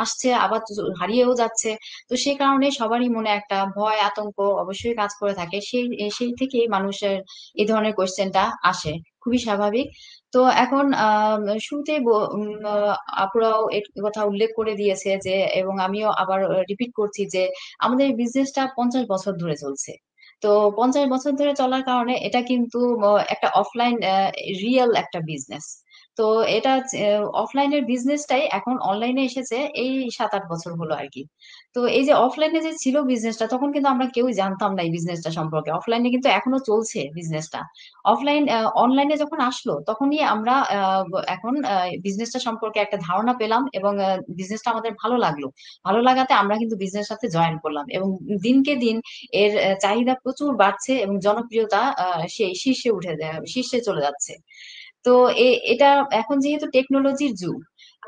আসছে আবার হারিয়েও যাচ্ছে। তো সেই কারণে সবারই মনে একটা ভয় আতঙ্ক অবশ্যই কাজ করে থাকে, সেই সেই থেকেই মানুষের এই ধরনের কোশ্চেনটা আসে, খুবই স্বাভাবিক। তো এখন শুরুতে আপুরাও এর কথা উল্লেখ করে দিয়েছে যে, এবং আমিও আবার রিপিট করছি যে আমাদের বিজনেসটা 50 বছর ধরে চলছে। তো 50 বছর ধরে চলার কারণে এটা কিন্তু একটা অফলাইন রিয়েল একটা বিজনেস। তো এটা অফলাইনের বিজনেসটাই এখন অনলাইনে এসেছে এই 7-8 বছর হলো আর কি। তো এই যে অফলাইনে যে ছিল বিজনেসটা, তখন কিন্তু আমরা কেউই জানতাম না এই বিজনেসটা সম্পর্কে। অফলাইনে কিন্তু এখনো চলছে বিজনেসটা। অফলাইন অনলাইনে যখন আসলো তখনই আমরা এখন বিজনেসটা সম্পর্কে একটা ধারণা পেলাম, এবং বিজনেসটা আমাদের ভালো লাগলো। ভালো লাগাতে আমরা কিন্তু বিজনেস সাথে জয়েন করলাম, এবং দিনকে দিন এর চাহিদা প্রচুর বাড়ছে, এবং জনপ্রিয়তা সেই শীর্ষে চলে যাচ্ছে। তো এটা এখন যেহেতু টেকনোলজির যুগ,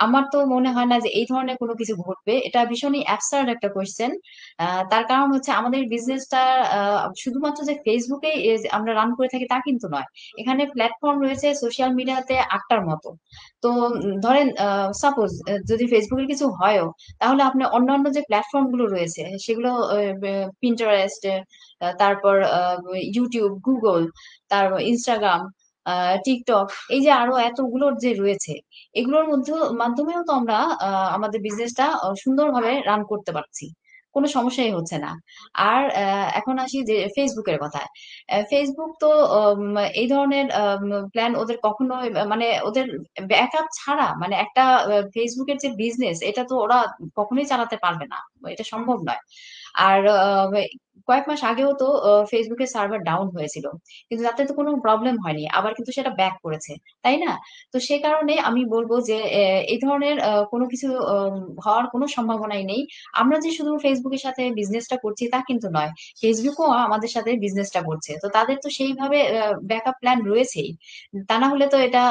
আমার তো মনে হয় না যে এই ধরনের কোনো কিছু ঘটবে। এটা ভীষণই অ্যাবসার্ড একটা কোয়েশ্চেন। তার কারণ হচ্ছে আমাদের বিজনেসটা শুধুমাত্র যে ফেসবুকে আমরা রান করে থাকি তা কিন্তু নয়। এখানে প্ল্যাটফর্ম রয়েছে সোশ্যাল মিডিয়াতে 8টার মতো। তো ধরেন সাপোজ যদি ফেসবুকের কিছু হয়ও, তাহলে আপনি অন্যান্য যে প্ল্যাটফর্ম গুলো রয়েছে সেগুলো পিন্টারেস্ট, তারপর ইউটিউব, গুগল, তারপর ইনস্টাগ্রাম, টিকটক, এই যে আরো এতগুলোর যে রয়েছে, এগুলোর মাধ্যমেও তো আমরা আমাদের বিজনেসটা সুন্দরভাবে রান করতে পারছি, কোনো সমস্যাই হচ্ছে না। আর এখন আসি যে ফেসবুকের কথায়। ফেসবুক তো এই ধরনের প্ল্যান ওদের কখনো, মানে ওদের ব্যাকআপ ছাড়া, মানে একটা ফেসবুকের যে বিজনেস, এটা তো ওরা কখনোই চালাতে পারবে না, এটা সম্ভব নয়। আর কয়েক মাস আগেও তো ফেসবুকের সার্ভার ডাউন হয়েছিল, কিন্তু তাতে তো কোনো প্রবলেম হয়নি, আবার কিন্তু সেটা ব্যাক করেছে, তাই না? তো সে কারণে আমি বলবো যে এই ধরনের কোনো কিছু হওয়ার কোনো সম্ভাবনাই নেই। আমরা যে শুধু ফেসবুকের সাথে বিজনেসটা করছি তা কিন্তু নয়, ফেসবুকও আমাদের সাথে বিজনেসটা করছে, তো তাদের তো সেইভাবে ব্যাকআপ প্ল্যান রয়েছেই। তা না হলে তো এটা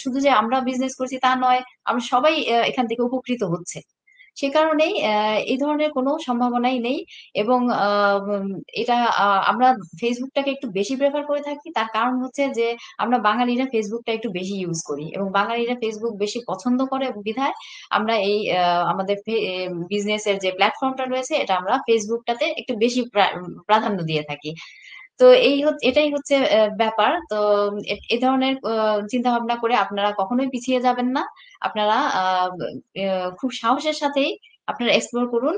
শুধু যে আমরা বিজনেস করছি তা নয়, আমরা সবাই এখান থেকে উপকৃত হচ্ছে। সে কারণেই এই ধরনের কোনো সম্ভাবনাই নেই। এবং এটা আমরা ফেসবুকটাকে একটু বেশি প্রেফার করে থাকি, তার কারণ হচ্ছে যে আমরা বাঙালিরা ফেসবুকটা একটু বেশি ইউজ করি, এবং বাঙালিরা ফেসবুক বেশি পছন্দ করে বিধায় আমরা এই আমাদের বিজনেসের যে প্ল্যাটফর্মটা রয়েছে, এটা আমরা ফেসবুকটাতে একটু বেশি প্রাধান্য দিয়ে থাকি। তো এটাই হচ্ছে ব্যাপার। তো এ ধরনের চিন্তা ভাবনা করে আপনারা কখনোই পিছিয়ে যাবেন না। আপনারা খুব সাহসের সাথেই আপনারা এক্সপ্লোর করুন।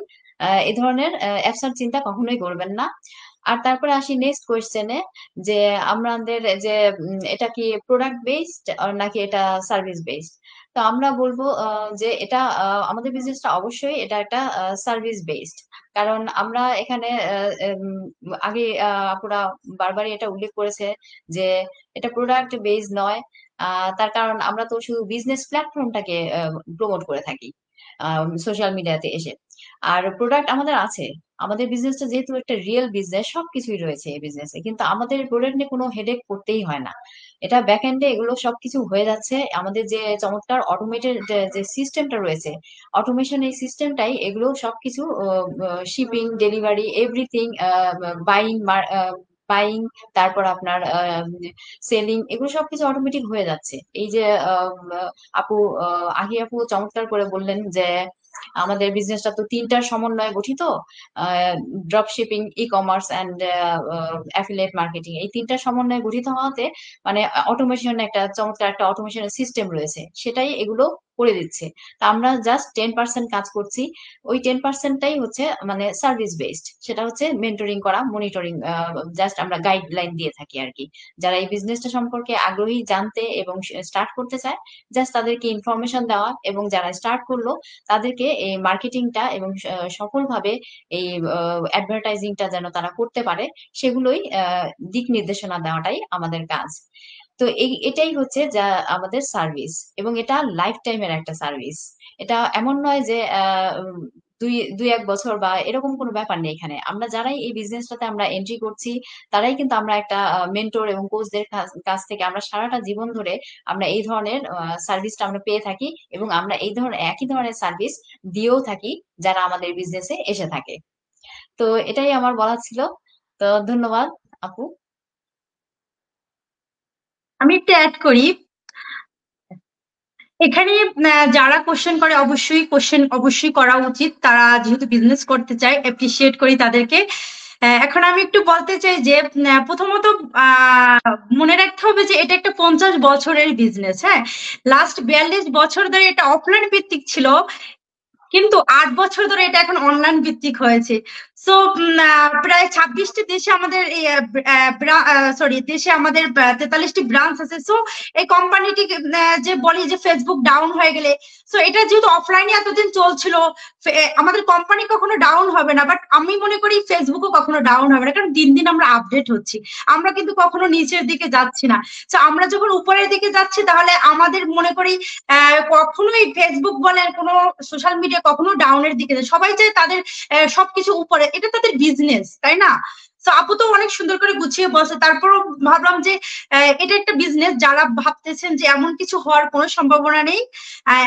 এ ধরনের অ্যাবসার্ড চিন্তা কখনোই করবেন না। আর তারপরে আসি নেক্সট কোয়েশ্চেনে, যে আমাদের যে এটা কি প্রোডাক্ট বেসড নাকি এটা সার্ভিস বেসড। তো আমরা বলবো যে এটা আমাদের বিজনেসটা অবশ্যই এটা একটা সার্ভিস বেসড। কারণ আমরা এখানে আগে আপুরা বারবারই এটা উল্লেখ করেছে যে এটা প্রোডাক্ট বেস নয়। তার কারণ আমরা তো শুধু বিজনেস প্ল্যাটফর্মটাকে প্রমোট করে থাকি সোশ্যাল মিডিয়াতে এসে। আর প্রোডাক্ট আমাদের আছে, আমাদের বিজনেসটা যেহেতু একটা রিয়েল বিজনেস, সবকিছুই রয়েছে এই বিজনেসে, কিন্তু আমাদের প্রোডাক্ট নিয়ে কোনো হেডেক করতেই হয় না। এটা ব্যাক এন্ডে এগুলো সবকিছু হয়ে যাচ্ছে। আমাদের যে চমৎকার অটোমেটেড যে সিস্টেমটা রয়েছে, অটোমেশন এই সিস্টেমটাই এগুলো সবকিছু shipping, delivery, everything, buying buying, তারপর আপনার সেলিং, এগুলো সবকিছু অটোমেটিক হয়ে যাচ্ছে। এই যে আপু আপু চমৎকার করে বললেন যে আমাদের বিজনেসটা তো তিনটার সমন্বয়ে গঠিত, drop shipping, e commerce and affiliate marketing, এই তিনটার সমন্বয়ে গঠিত হওয়াতে মানে অটোমেশন একটা চমৎকার একটা অটোমেশনের সিস্টেম রয়েছে, সেটাই এগুলো করে দিচ্ছে। তা আমরা জাস্ট 10% কাজ করছি। ওই 10%টাই হচ্ছে মানে সার্ভিস বেসড, সেটা হচ্ছে মেন্টরিং করা, মনিটরিং, জাস্ট আমরা গাইডলাইন দিয়ে থাকি আর কি। যারা এই বিজনেসটা সম্পর্কে আগ্রহী জানতে এবং স্টার্ট করতে চায়, জাস্ট তাদেরকে ইনফরমেশন দেওয়া, এবং যারা স্টার্ট করলো তাদেরকে এই মার্কেটিংটা এবং সফলভাবে এই অ্যাডভার্টাইজিংটা যেন তারা করতে পারে, সেগুলোই দিক নির্দেশনা দেওয়াটাই আমাদের কাজ। তো এটাই হচ্ছে যা আমাদের সার্ভিস, এবং এটা লাইফ টাইমের একটা সার্ভিস। এটা এমন নয় যে দুই দুই এক বছর বা এরকম কোনো ব্যাপার নেই। এখানে আমরা যারাই এই বিজনেসটাতে আমরা এন্ট্রি করছি, তারাই কিন্তু আমরা একটা মেন্টর এবং কোচদের কাছ থেকে আমরা সারাটা জীবন ধরে আমরা এই ধরনের সার্ভিসটা আমরা পেয়ে থাকি, এবং আমরা এই ধরনের একই ধরনের সার্ভিস দিয়েও থাকি যারা আমাদের বিজনেসে এসে থাকে। তো এটাই আমার বলা ছিল। তো ধন্যবাদ আপু।
আমি একটু অ্যাড করি এখানে। যারা কোশ্চেন করে অবশ্যই করা উচিত, তারা যেহেতু বিজনেস করতে চায়, অ্যাপ্রিসিয়েট করি তাদেরকে। এখন আমি একটু বলতে চাই যে প্রথমত মনে রাখতে হবে যে এটা একটা 50 বছরের বিজনেস। হ্যাঁ, লাস্ট 42 বছর ধরে এটা অফলাইন ভিত্তিক ছিল, কিন্তু 8 বছর ধরে এটা এখন অনলাইন ভিত্তিক হয়েছে। সো প্রায় 26টি দেশে আমাদের দেশে আমাদের 43টি ব্রাঞ্চ আছে। সো এই কোম্পানিটি যে বলি যে ফেসবুক ডাউন হয়ে গেলে, সো এটা যেহেতু অফলাইনে এতদিন চলছিল, আমাদের কোম্পানি কখনো ডাউন হবে না, বাট আমি মনে করি ফেসবুকও কখনো ডাউন হবে না, কারণ দিন দিন আমরা আপডেট হচ্ছি। আমরা কিন্তু কখনো নিচের দিকে যাচ্ছি না। তো আমরা যখন উপরের দিকে যাচ্ছি, তাহলে আমাদের মনে করি কখনোই ফেসবুক বলেন কোনো সোশ্যাল মিডিয়া কখনো ডাউনের দিকে যায়। সবাই চায় তাদের সবকিছু উপরে, এটা তাদের বিজনেস, তাই না? তো আপু তো অনেক সুন্দর করে গুছিয়ে বলছে, তারপরও ভাবলাম যে এটা একটা বিজনেস। যারা ভাবতেছেন যে এমন কিছু হওয়ার কোনো সম্ভাবনা নেই,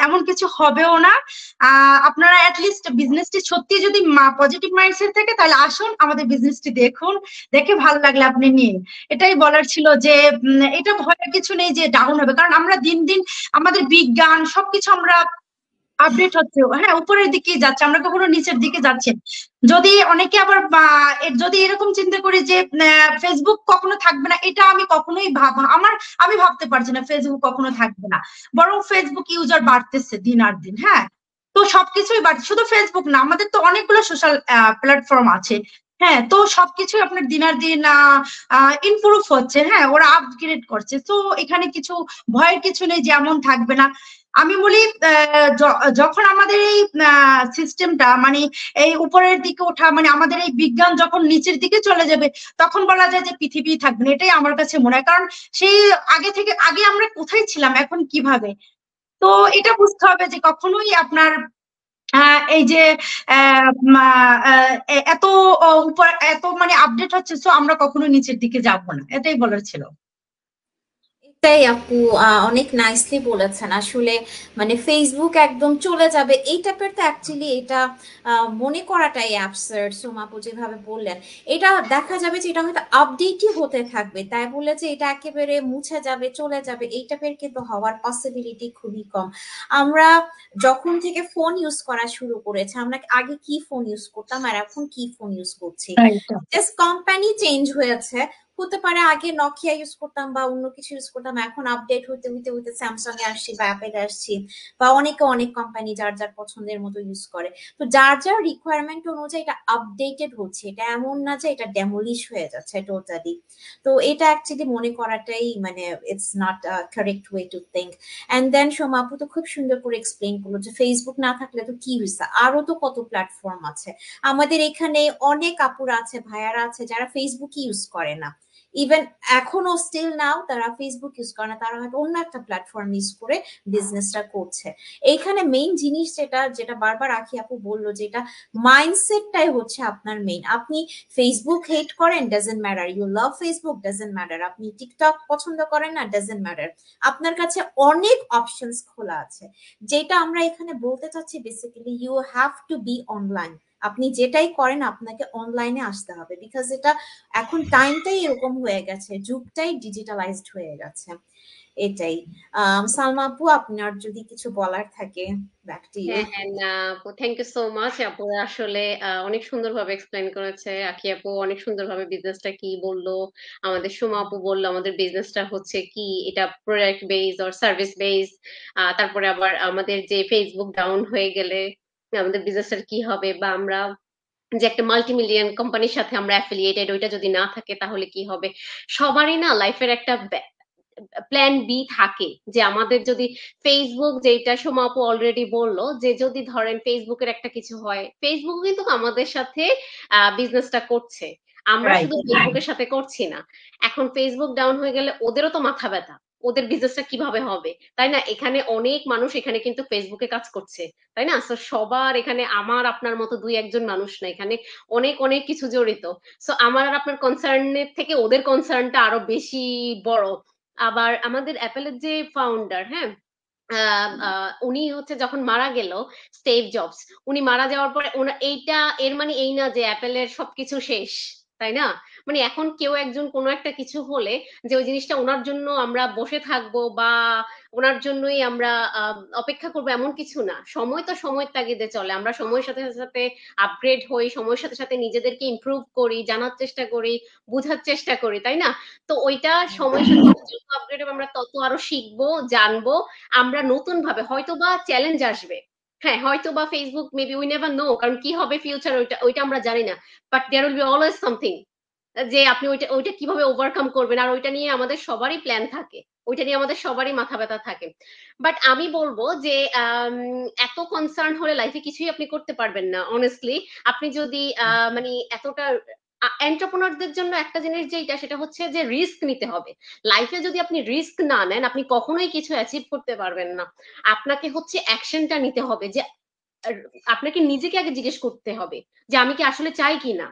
এমন কিছু হবেও না, আপনারা অ্যাটলিস্ট বিজনেসটি সত্যি যদি পজিটিভ মাইন্ডসেট থাকে, তাহলে আসুন আমাদের বিজনেসটি দেখুন, দেখে ভালো লাগলে আপনি নিন। এটাই বলার ছিল যে এটা ভয়ের কিছু নেই যে ডাউন হবে, কারণ আমরা দিন দিন আমাদের বিজ্ঞান সবকিছু আমরা আপডেট হচ্ছে। হ্যাঁ, উপরের দিকে যাচ্ছে, আমরা কখনো নিচের দিকে যাচ্ছি। যদি অনেকে আবার যদি এরকম চিন্তা করি যে ফেসবুক কখনো থাকবে না, এটা আমি কখনোই আমি ভাবতে পারছি না ফেসবুক কখনো থাকবে না। বরং ফেসবুক ইউজার বাড়তেছে দিন আর দিন। হ্যাঁ, তো সবকিছুই বাড়ছে, শুধু ফেসবুক না, আমাদের তো অনেকগুলো সোশ্যাল প্ল্যাটফর্ম আছে। হ্যাঁ, তো সবকিছু আপনার দিন আর দিন ইমপ্রুভ হচ্ছে। হ্যাঁ, ওরা আপগ্রেড করছে। তো এখানে কিছু ভয়ের কিছু নেই যে এমন থাকবে না। আমি বলি যখন আমাদের এই সিস্টেমটা মানে এই উপরের দিকে ওঠা, মানে আমাদের এই বিজ্ঞান যখন নিচের দিকে চলে যাবে, তখন বলা যায় যে পৃথিবী থাকবে না। এটাই আমার কাছে মনে হয়, কারণ সেই আগে আমরা কোথায় ছিলাম, এখন কিভাবে। তো এটা বুঝতে হবে যে কখনোই আপনার এই যে এত উপর এত মানে আপডেট হচ্ছে, তো আমরা কখনো নিচের দিকে যাব না, এটাই বলার ছিল।
এটাই আপু অনেক নাইসলি বলেছেন। আসলে মানে ফেসবুক একদম চলে যাবে এই টাইপের, তো অ্যাকচুয়ালি এটা মনে করাটাই অ্যাবসার্ড। সোমা আপু যেভাবে বললেন, এটা দেখা যাবে যে এটা হয়তো আপডেটই হতে থাকবে, তাই বলে যে এটা একেবারে মুছে যাবে চলে যাবে এই টাইপের কিন্তু হওয়ার পসিবিলিটি খুবই কম। আমরা যখন থেকে ফোন ইউজ করা শুরু করেছি, আমরা আগে কি ফোন ইউজ করতাম আর এখন কি ফোন ইউজ করছি, জাস্ট কোম্পানি চেঞ্জ হয়েছে, হতে পারে আগে নকিয়া ইউজ করতাম বা অন্য কিছু ইউজ করতাম, এখন আপডেট হতে হতে হতে স্যামসাং এ আসছি বা অ্যাপেল আসছি, বা অনেকে অনেক কোম্পানি যার যার পছন্দের মতো ইউজ করে। তো যার যার রিকোয়ারমেন্ট অনুযায়ী এটা আপডেটেড হচ্ছে, এটা এমন না যে এটা ডেমোলিশ হয়ে যাচ্ছে টোটালি। তো এটা অ্যাকচুয়ালি মনে করাটাই মানে it's not correct way to think. And then Soma আপু তো খুব সুন্দর করে এক্সপ্লেইন করলো যে ফেসবুক না থাকলে তো কি হয়েছে, আরো তো কত প্ল্যাটফর্ম আছে। আমাদের এখানে অনেক আপুরা আছে, ভাইয়ারা আছে যারা ফেসবুক ইউজ করে না, ইভেন এখনো স্টিল নাও তারা ফেসবুক ইউজ করে না, তারা হয়তো অন্য একটা প্ল্যাটফর্ম ইউজ করে বিজনেসটা করছে। এইখানে মেইন জিনিস যেটা যেটা বারবার আখি আপু বললো, যেটা মাইন্ডসেটটাই হচ্ছে আপনার মেইন। আপনি ফেসবুক হেট করেন, doesn't matter, you love Facebook, doesn't matter, আপনি টিকটক পছন্দ করেন না, ডাজেন্ট ম্যাটার, আপনার কাছে অনেক অপশনস খোলা আছে। যেটা আমরা এখানে বলতে চাচ্ছি basically you have to be online. আপনি যেটাই করেন আপনাকে অনলাইনে আসতে হবে, বিকজ এটা এখন টাইমটাই এরকম হয়ে গেছে, যুগটাই ডিজিটালাইজড হয়ে গেছে। এটাই। সালমা আপু আপনার যদি কিছু বলার থাকে, ব্যাক টু ইউ।
হ্যাঁ হ্যাঁ না আপু, থ্যাংক ইউ সো মাচ। আপু আসলে অনেক সুন্দরভাবে এক্সপ্লেন করেছে। আকি আপু অনেক সুন্দরভাবে বিজনেসটা কি বললো, আমাদের সুমা আপু বললো আমাদের বিজনেসটা হচ্ছে কি, এটা product base or service base. তারপরে আবার আমাদের যে ফেসবুক ডাউন হয়ে গেলে আমাদের বিজনেসটার কি হবে, বা আমরা যে একটা মাল্টি মিলিয়ন কোম্পানির সাথে আমরা অ্যাফিলিয়েটেড, ওইটা যদি না থাকে তাহলে কি হবে। সবারই না লাইফের একটা প্ল্যান বি থাকে, যে আমাদের যদি ফেসবুক, যেটা সোমা আপু অলরেডি বললো, যে যদি ধরেন ফেসবুকের একটা কিছু হয়, ফেসবুক কিন্তু আমাদের সাথে বিজনেসটা করছে, আমরা
রাইট।
শুধু ফেসবুকের সাথে করছি না। এখন ফেসবুক ডাউন হয়ে গেলে ওদেরও তো মাথা ব্যথা, ওদের বিজনেসটা কিভাবে হবে, তাই না? এখানে অনেক মানুষ এখানে কিন্তু ফেসবুকে কাজ করছে, তাই না? তো সবার এখানে আমার আপনার মতো দুই একজন মানুষ না, এখানে অনেক অনেক কিছু জড়িত। সো আমার আর আপনার কনসার্নের থেকে ওদের কনসার্নটা আরো বেশি বড়। আবার আমাদের অ্যাপেলের যে ফাউন্ডার, হ্যাঁ, উনি হচ্ছে যখন মারা গেল, স্টিভ জবস, উনি মারা যাওয়ার পরে এইটা এর মানে এই না যে অ্যাপেলের সবকিছু শেষ, তাই না? মানে এখন কেউ একজন কোনো একটা কিছু হলে যে ওই জিনিসটা ওনার জন্য আমরা বসে থাকবো বা ওনার জন্যই আমরা অপেক্ষা করবো, এমন কিছু না। সময় তো সময়ের তাগিদে চলে, আমরা সময়ের সাথে সাথে আপগ্রেড হই, সময়ের সাথে সাথে নিজেদেরকে ইমপ্রুভ করি, জানার চেষ্টা করি, বোঝার চেষ্টা করি, তাই না? তো ওইটা সময়ের সাথে সাথে যত আপগ্রেড হবে আমরা তত আরো শিখবো, জানবো, আমরা নতুন ভাবে হয়তো বা চ্যালেঞ্জ আসবে। হ্যাঁ, হয়তো বা Facebook maybe we never know, কারণ কি হবে ফিউচার ওইটা ওইটা আমরা জানি না। But there will be always something, যে আপনি ওইটা ওইটা কিভাবে ওভারকাম করবেন, আর ওইটা নিয়ে আমাদের সবারই প্ল্যান থাকে, ওইটা নিয়ে আমাদের সবারই মাথা ব্যথা থাকে। বাট আমি বলবো যে এত কনসার্ন হলে লাইফে কিছুই আপনি করতে পারবেন না অনেস্টলি। আপনি যদি মানে এতটা এন্টারপ্রেনারদের জন্য একটা জিনিস যেটা, সেটা হচ্ছে যে রিস্ক নিতে হবে। লাইফে যদি আপনি রিস্ক না নেন, আপনি কখনোই কিছু অ্যাচিভ করতে পারবেন না। আপনাকে হচ্ছে অ্যাকশনটা নিতে হবে, যে আহ, আপনাকে নিজেকে আগে জিজ্ঞেস করতে হবে যে আমি কি আসলে চাই কিনা।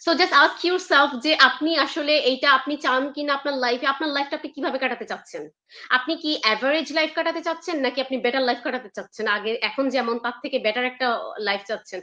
সো জাস্ট আস্ক ইউরসেলফ যে আপনি আসলে এইটা আপনি চান কিনা আপনার লাইফে, আপনার লাইফটা আপনি কিভাবে কাটাতে চাচ্ছেন। আপনি কি অ্যাভারেজ লাইফ কাটাতে চাচ্ছেন, নাকি আপনি বেটার লাইফ কাটাতে চাচ্ছেন, আগে এখন যেমন তার থেকে বেটার একটা লাইফ চাচ্ছেন?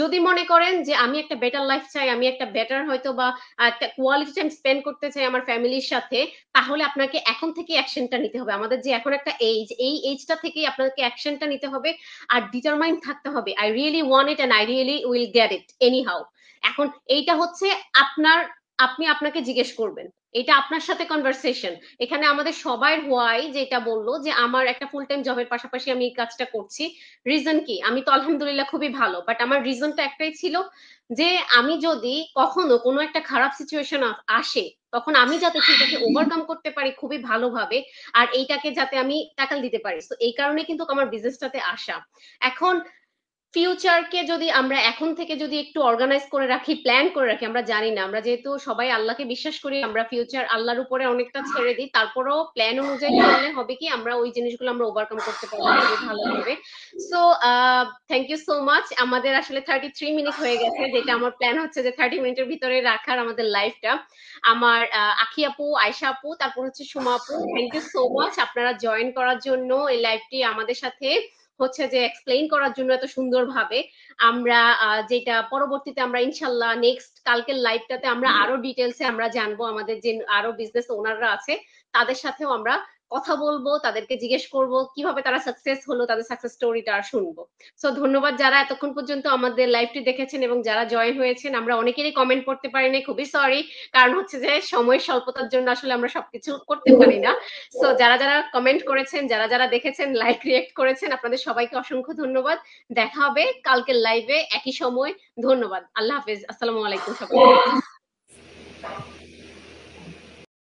যদি মনে করেন যে আমি একটা বেটার লাইফ চাই, আমি একটা বেটার হয়তো বা একটা কোয়ালিটি টাইম স্পেন্ড করতে চাই আমার ফ্যামিলির সাথে, তাহলে আপনাকে এখন থেকে অ্যাকশনটা নিতে হবে। আমাদের যে এখন একটা এজ, এই এজটা থেকেই আপনাকে অ্যাকশনটা নিতে হবে, আর ডিটারমাইন্ড থাকতে হবে, I really want it and I really will get it anyhow. এখন এইটা হচ্ছে আপনার, আপনি আপনাকে জিজ্ঞেস করবেন, এটা আপনার সাথে কনভারসেশন। এখানে আমাদের সবার হোয়াই যেটা বললো যে আমার একটা ফুল টাইম জবের পাশাপাশি আমি এই কাজটা করছি, রিজন কি? আমি তো আলহামদুলিল্লাহ খুবই ভালো, বাট আমার রিজনটা একটাই ছিল যে আমি যদি কখনো কোনো একটা খারাপ সিচুয়েশন আসে, তখন আমি যাতে সেটাকে ওভারকাম করতে পারি খুবই ভালোভাবে, আর এইটাকে যাতে আমি ট্যাকল দিতে পারি। তো এই কারণে কিন্তু আমার বিজনেসটাতে আসা। এখন ফিউচারকে যদি আমরা এখন থেকে যদি একটু অর্গানাইজ করে রাখি, প্ল্যান করে রাখি, আমরা জানি না, আমরা যেহেতু সবাই আল্লাহকে বিশ্বাস করি, আমরা ফিউচার আল্লাহর উপরে অনেকটা ছেড়ে দিই, তারপরেও প্ল্যান অনুযায়ী চললে হবে কি আমরা ওই জিনিসগুলো আমরা ওভারকাম করতে পারবো খুবই ভালোভাবে। So thank you so much. আমাদের আসলে 33 মিনিট হয়ে গেছে, যেটা আমার প্ল্যান হচ্ছে যে 30 মিনিটের ভিতরে রাখার আমাদের লাইফটা। আমার আখি আপু, আয়শা আপু, তারপর হচ্ছে সুমা আপু, থ্যাংক ইউ সো মাচ আপনারা জয়েন করার জন্য, এই লাইভটি আমাদের সাথে হচ্ছে যে এক্সপ্লেইন করার জন্য এত সুন্দরভাবে। আমরা যেটা পরবর্তীতে আমরা ইনশাল্লাহ নেক্সট কালকের লাইভটাতে আমরা আরো ডিটেলসে আমরা জানবো, আমাদের যে আরো বিজনেস ওনাররা আছে তাদের সাথেও আমরা কথা বলবো, তাদেরকে জিজ্ঞেস করব কিভাবে তারা সাকসেস হলো, তাদের সাকসেস স্টোরিটা শুনবো। সো ধন্যবাদ যারা এতক্ষণ পর্যন্ত আমাদের লাইভটি দেখেছেন এবং যারা জয়েন হয়েছেন। আমরা অনেকেরই কমেন্ট করতে পারিনি, খুবই সরি, কারণ হচ্ছে যে সময়ের স্বল্পতার জন্য আসলে আমরা সবকিছু করতে পারি না। সো যারা যারা কমেন্ট করেছেন, যারা যারা দেখেছেন, লাইক রিয়েক্ট করেছেন, আপনাদের সবাইকে অসংখ্য ধন্যবাদ। দেখা হবে কালকের লাইভে একই সময়। ধন্যবাদ। আল্লাহ হাফেজ। আসসালামু আলাইকুম সবাইকে।